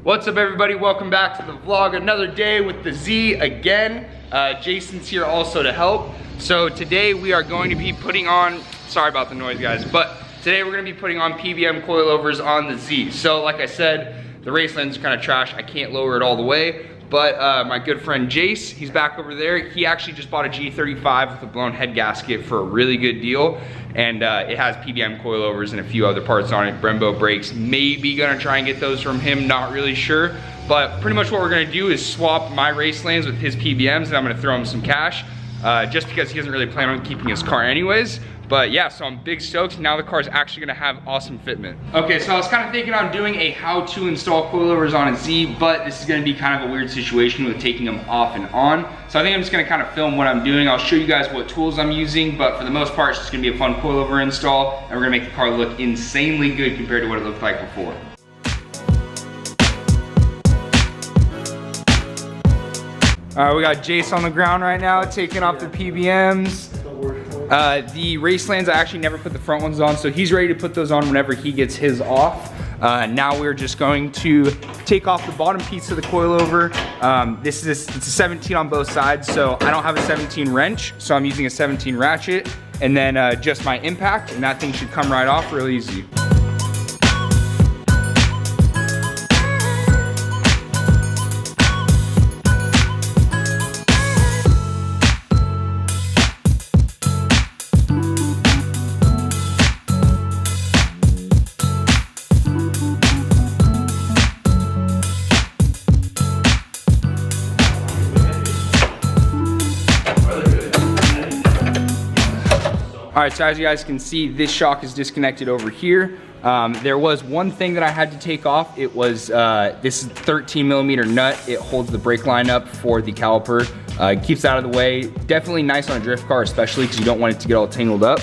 What's up everybody, welcome back to the vlog. Another day with the Z again. Jason's here also to help. So today we are going to be putting on, sorry about the noise guys, but today we're going to be putting on PBM coilovers on the Z. So like I said, the race lens is kind of trash. I can't lower it all the way, but my good friend Jace, he's back over there. He actually just bought a G35 with a blown head gasket for a really good deal. And it has PBM coilovers and a few other parts on it. Brembo brakes, maybe gonna try and get those from him, not really sure. But pretty much what we're gonna do is swap my race lanes with his PBMs, and I'm gonna throw him some cash, just because he doesn't really plan on keeping his car anyways. But yeah, so I'm big stoked. Now the car is actually gonna have awesome fitment. Okay, so I was kind of thinking on doing a how to install coilovers on a Z, but this is gonna be kind of a weird situation with taking them off and on. So I think I'm just gonna kind of film what I'm doing. I'll show you guys what tools I'm using, but for the most part, it's just gonna be a fun coilover install, and we're gonna make the car look insanely good compared to what it looked like before. All right, we got Jace on the ground right now, taking off the PBMs. The race lands, I actually never put the front ones on, so he's ready to put those on whenever he gets his off. Now we're just going to take off the bottom piece of the coilover. It's a 17 on both sides, so I don't have a 17 wrench, so I'm using a 17 ratchet, and then just my impact, and that thing should come right off real easy. All right, so as you guys can see, this shock is disconnected over here. There was one thing that I had to take off. It was, this is 13 millimeter nut. It holds the brake line up for the caliper. It keeps it out of the way. Definitely nice on a drift car, especially because you don't want it to get all tangled up.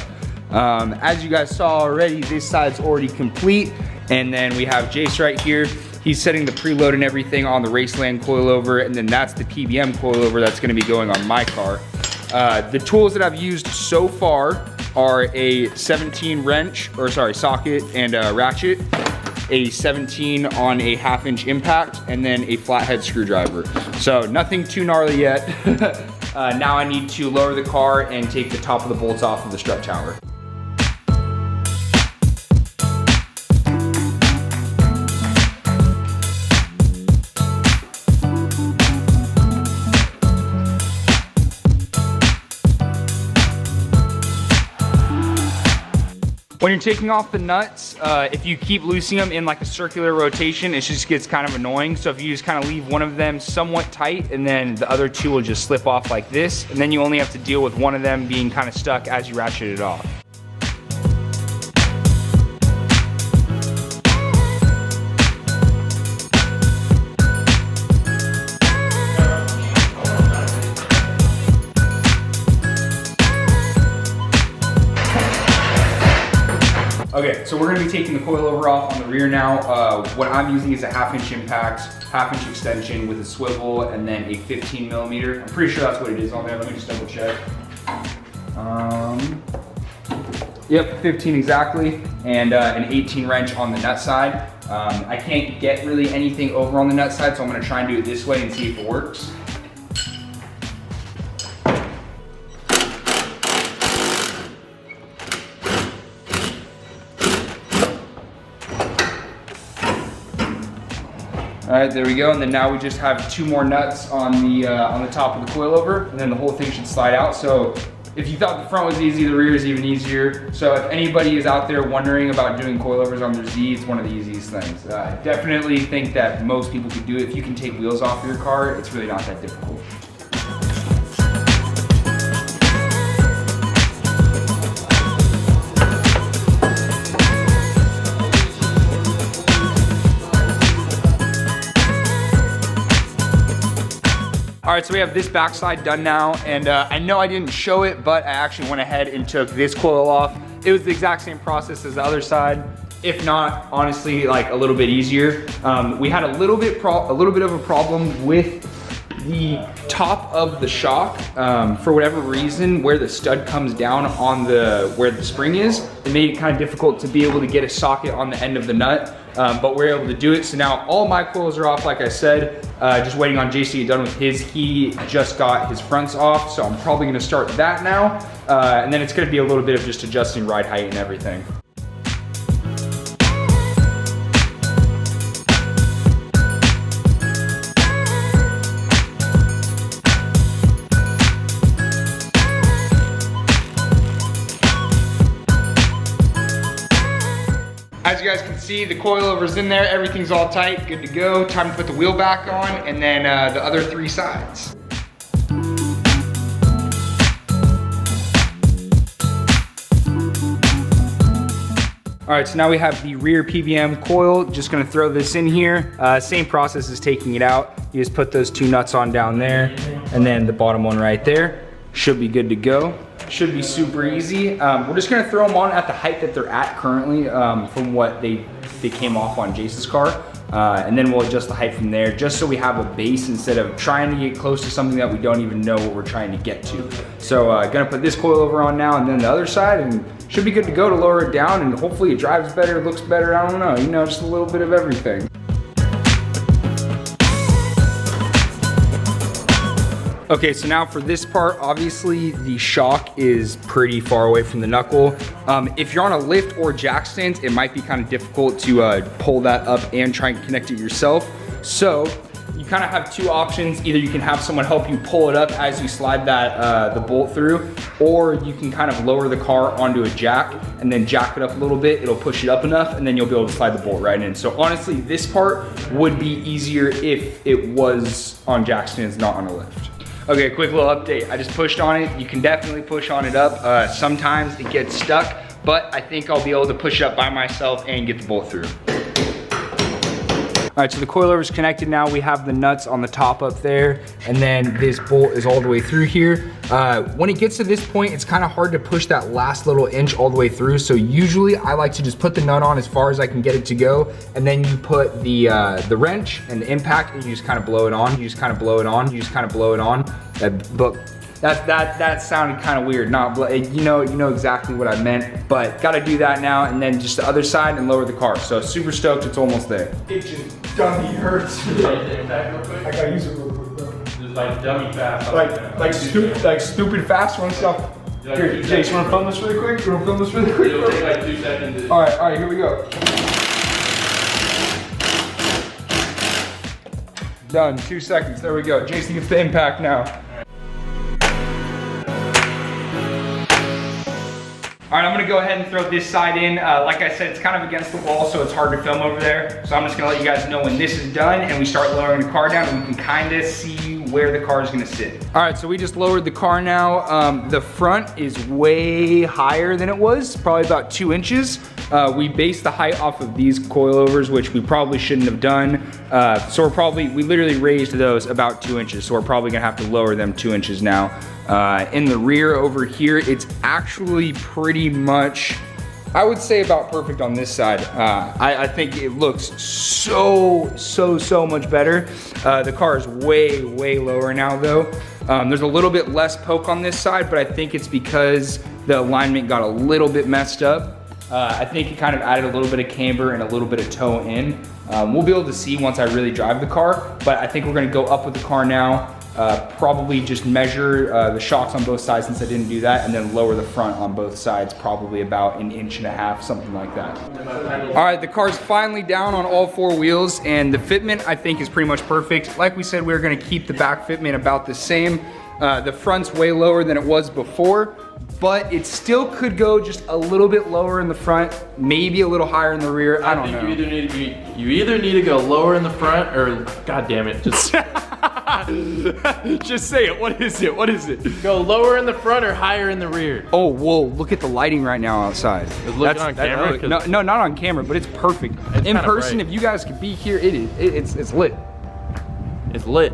As you guys saw already, this side's already complete. And then we have Jace right here. He's setting the preload and everything on the Raceland coilover, and then that's the PBM coilover that's gonna be going on my car. The tools that I've used so far are a 17 wrench, or sorry, socket and a ratchet, a 17 on a 1/2 inch impact, and then a flathead screwdriver. So nothing too gnarly yet. Now I need to lower the car and take the top of the bolts off of the strut tower. When you're taking off the nuts, if you keep loosening them in like a circular rotation, it just gets kind of annoying. So if you just kind of leave one of them somewhat tight, and then the other two will just slip off like this, and then you only have to deal with one of them being kind of stuck as you ratchet it off. Okay, so we're gonna be taking the coilover off on the rear now. What I'm using is a 1/2 inch impact, 1/2 inch extension with a swivel, and then a 15 millimeter. I'm pretty sure that's what it is on there. Let me just double check. Yep, 15 exactly, and an 18 wrench on the nut side. I can't get really anything over on the nut side, so I'm gonna try and do it this way and see if it works. All right, there we go. And then now we just have 2 more nuts on the top of the coilover, and then the whole thing should slide out. So if you thought the front was easy, the rear is even easier. So if anybody is out there wondering about doing coilovers on their Z, it's one of the easiest things. I definitely think that most people could do it. If you can take wheels off your car, it's really not that difficult. All right, so we have this backside done now, and I know I didn't show it, but I actually went ahead and took this coil off. It was the exact same process as the other side, if not, honestly, like a little bit easier. We had a little bit of a problem with the top of the shock, for whatever reason, where the stud comes down on where the spring is, it made it kind of difficult to be able to get a socket on the end of the nut, but we're able to do it. So now all my coils are off, like I said, just waiting on JC to get done with his. He just got his fronts off, so I'm probably gonna start that now. And then it's gonna be a little bit of just adjusting ride height and everything. As you guys can see, the coilover's in there, everything's all tight, good to go. Time to put the wheel back on, and then the other 3 sides. All right, so now we have the rear PVM coil. Just gonna throw this in here. Same process as taking it out. You just put those 2 nuts on down there, and then the bottom one right there. Should be good to go. Should be super easy. We're just gonna throw them on at the height that they're at currently from what they came off on Jason's car. And then we'll adjust the height from there just so we have a base instead of trying to get close to something that we don't even know what we're trying to get to. So gonna put this coilover on now and then the other side, and should be good to go to lower it down, and hopefully it drives better, looks better, I don't know, you know, just a little bit of everything. Okay, so now for this part, obviously the shock is pretty far away from the knuckle. If you're on a lift or jack stands, it might be kind of difficult to pull that up and try and connect it yourself. So you kind of have 2 options. Either you can have someone help you pull it up as you slide that the bolt through, or you can kind of lower the car onto a jack and then jack it up a little bit. It'll push it up enough, and then you'll be able to slide the bolt right in. So honestly, this part would be easier if it was on jack stands, not on a lift. Okay, quick little update. I just pushed on it. You can definitely push on it up. Sometimes it gets stuck, but I think I'll be able to push it up by myself and get the bolt through. All right, so the coilover's connected now. We have the nuts on the top up there, and then this bolt is all the way through here. When it gets to this point, it's kind of hard to push that last little inch all the way through. So usually I like to just put the nut on as far as I can get it to go, and then you put the wrench and the impact, and you just kind of blow it on. You just kind of blow it on. You just kind of blow it on. That sounded kind of weird. You know exactly what I meant, but gotta do that now, and then just the other side and lower the car. So super stoked, it's almost there. It just dummy hurts. I gotta use it real quick though. Just like dummy fast. Like stupid fast run stuff. Here, Jace, you wanna film this really quick? You wanna film this really quick? It'll take like 2 seconds. All right, here we go. Done, 2 seconds, there we go. Jason gets the impact now. All right, I'm gonna go ahead and throw this side in. Like I said, it's kind of against the wall, so it's hard to film over there. So I'm just gonna let you guys know when this is done and we start lowering the car down, and we can kind of see where the car is gonna sit. All right, so we just lowered the car now. The front is way higher than it was, probably about 2 inches. We based the height off of these coilovers, which we probably shouldn't have done. So we literally raised those about 2 inches. So we're probably gonna have to lower them 2 inches now. In the rear over here, it's actually pretty much, I would say about perfect on this side. I think it looks so much better. The car is way lower now though. There's a little bit less poke on this side, but I think it's because the alignment got a little bit messed up. I think it kind of added a little bit of camber and a little bit of toe in. We'll be able to see once I really drive the car, but I think we're gonna go up with the car now. Probably just measure the shocks on both sides since I didn't do that, and then lower the front on both sides, probably about 1.5 inches, something like that. All right, the car's finally down on all 4 wheels, and the fitment I think is pretty much perfect. Like we said, we were gonna keep the back fitment about the same. The front's way lower than it was before, but it still could go just a little bit lower in the front, maybe a little higher in the rear. I don't know. You either need to go lower in the front, or god damn it, just just say it. What is it? What is it? go lower in the front or higher in the rear. Oh, whoa! Look at the lighting right now outside. Is it on camera? No, not on camera, but it's perfect. In person, if you guys could be here, it's lit. It's lit.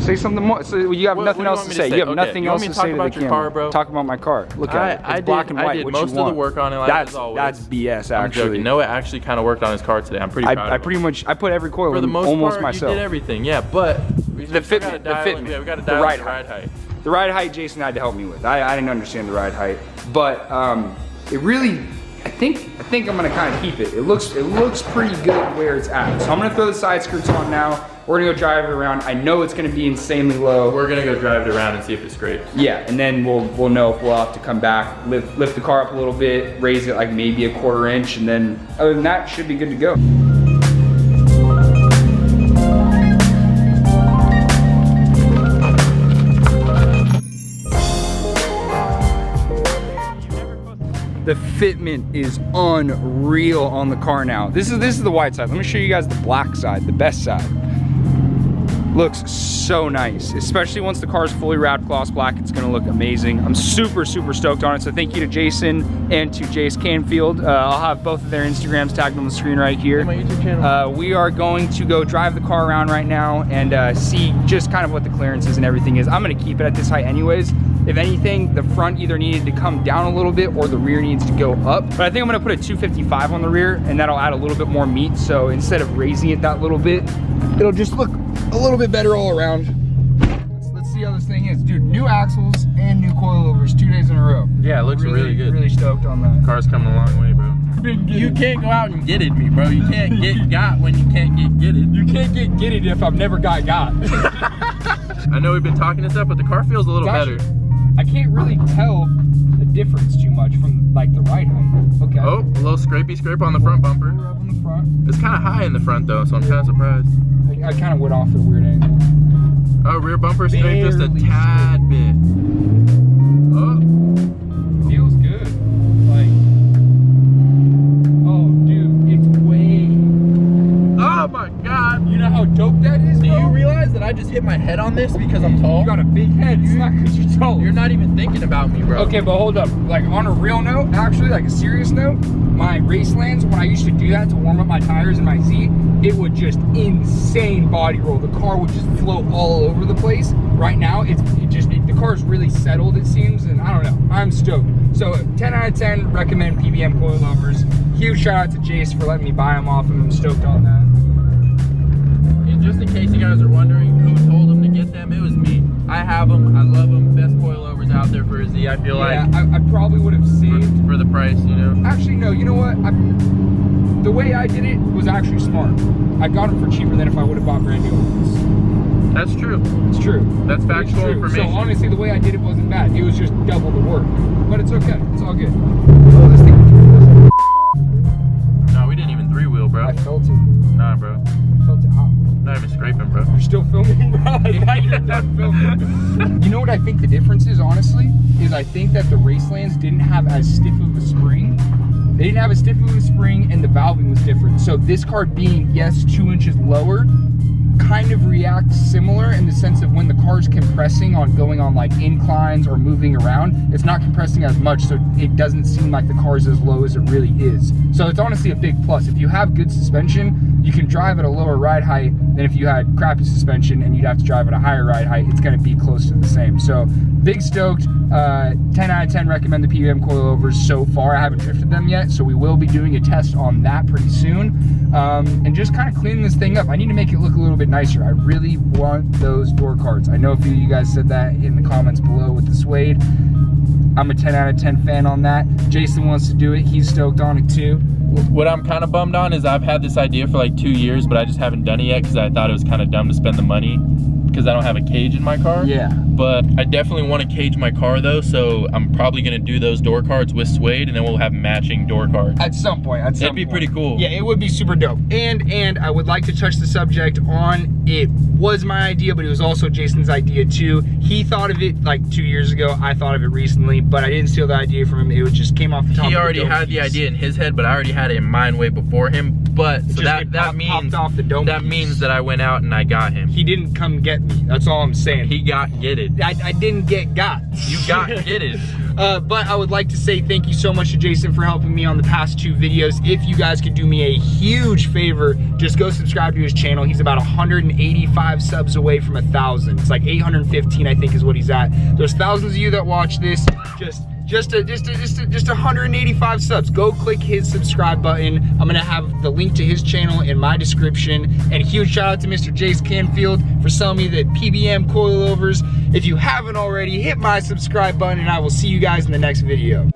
Say something more. So you have nothing else to say. You have nothing else to say to the camera. Bro? Talk about my car. Look at it. It's black and white. I did what most you of want. the work on it. Like That's BS. I'm Actually, joking. Noah actually kind of worked on his car today. I'm pretty proud of him. I pretty much put every coil for the most almost part, myself. You did everything. Yeah, but the fitment. Yeah, we got to dial the ride height. The ride height, Jason had to help me with. I didn't understand the ride height, but it really. I think I'm gonna kind of keep it. It looks pretty good where it's at. So I'm gonna throw the side skirts on now. We're gonna go drive it around. I know it's gonna be insanely low. We're gonna go drive it around and see if it scrapes. Yeah, and then we'll know if we'll have to come back, lift the car up a little bit, raise it like maybe a 1/4 inch, and then other than that, should be good to go. The fitment is unreal on the car now. This is the white side. Let me show you guys the black side, the best side. Looks so nice, especially once the car is fully wrapped gloss black. It's gonna look amazing. I'm super stoked on it. So thank you to Jason and to Jace Canfield. I'll have both of their Instagrams tagged on the screen right here. My YouTube channel. We are going to go drive the car around right now and see just kind of what the clearances and everything is. I'm gonna keep it at this height anyways. If anything, the front either needed to come down a little bit or the rear needs to go up. But I think I'm gonna put a 255 on the rear and that'll add a little bit more meat. So instead of raising it that little bit, it'll just look a little bit better all around. Let's see how this thing is. Dude, new axles and new coilovers 2 days in a row. Yeah, it looks really good. Really stoked on that. Car's coming a long way, bro. You can't go out and get it me, bro. You can't get got when you can't get it. You can't get it if I've never got. I know we've been talking and stuff, but the car feels a little better. I can't really tell the difference too much from like the ride height. Okay. Oh, a little scrape on the front bumper. Up on the front. It's kind of high in the front though, so I'm kind of surprised. I kind of went off at a weird angle. Oh, rear bumper scrape just a tad bit. Oh. Feels good. Like, oh dude, it's way. Oh my God. You know how dope that is, Do bro? you realize that I just hit my head on this because I'm tall? You got a big head. It's not because you're tall. You're not even thinking about me, bro. Okay, but hold up. Like on a real note, actually, like a serious note, my race lands, when I used to do that to warm up my tires in my Z, it would just insane body roll. The car would just float all over the place. Right now, the car's really settled, it seems, and I don't know. I'm stoked. So 10 out of 10, recommend PBM coilovers. Huge shout out to Jace for letting me buy them off him. I'm stoked on that. And just in case you guys are wondering who told him to get them, it was me. I have them. I love them. Best coilovers out there for a Z, I feel like. Yeah, I probably would have saved. For the price, you know? Actually, no, you know what? The way I did it was actually smart. I got them for cheaper than if I would have bought brand new ones. That's true. It's true. That's factual information. So honestly, the way I did it wasn't bad. It was just double the work. But it's okay. It's all good. Oh, this thing. No, we didn't even 3-wheel, bro. I felt it. Nah, bro. I felt it out. Not even scraping, bro. You're still filming, bro? I thought you were done filming. You know what I think the difference is, honestly? Is I think that the Racelands didn't have as stiff of a spring. They didn't have as stiff of a spring and the valving was different. So this car being, yes, 2 inches lower, kind of reacts similar in the sense of when the car's compressing on going on like inclines or moving around, it's not compressing as much, so it doesn't seem like the car's as low as it really is. So it's honestly a big plus. If you have good suspension, you can drive at a lower ride height than if you had crappy suspension and you'd have to drive at a higher ride height. It's going to be close to the same. So big stoked. 10 out of 10 recommend the PBM coilovers so far. I haven't drifted them yet, so we will be doing a test on that pretty soon. And just kind of cleaning this thing up. I need to make it look a little bit nicer. I really want those door cards. I know a few of you guys said that in the comments below with the suede. I'm a 10 out of 10 fan on that. Jason wants to do it. He's stoked on it too. What I'm kind of bummed on is I've had this idea for like 2 years, but I just haven't done it yet because I thought it was kind of dumb to spend the money because I don't have a cage in my car. Yeah. But I definitely want to cage my car though, so I'm probably going to do those door cards with suede and then we'll have matching door cards. At some point. It'd be pretty cool. Yeah, it would be super dope. And I would like to touch the subject on, it was my idea, but it was also Jason's idea too. He thought of it like 2 years ago. I thought of it recently, but I didn't steal the idea from him. It just came off the top of the He already had the idea in his head, but I already had it in mine way before him. But so Just that popped means off the dome that piece. means that I went out and I got him. He didn't come get me. That's all I'm saying. He got getted. I didn't get got. You got getted. But I would like to say thank you so much to Jason for helping me on the past 2 videos. If you guys could do me a huge favor, just go subscribe to his channel. He's about 185 subs away from 1,000. It's like 815, I think, is what he's at. There's thousands of you that watch this. Just 185 subs. Go click his subscribe button. I'm gonna have the link to his channel in my description. And a huge shout out to Mr. Jace Canfield for selling me the PBM coilovers. If you haven't already, hit my subscribe button and I will see you guys in the next video.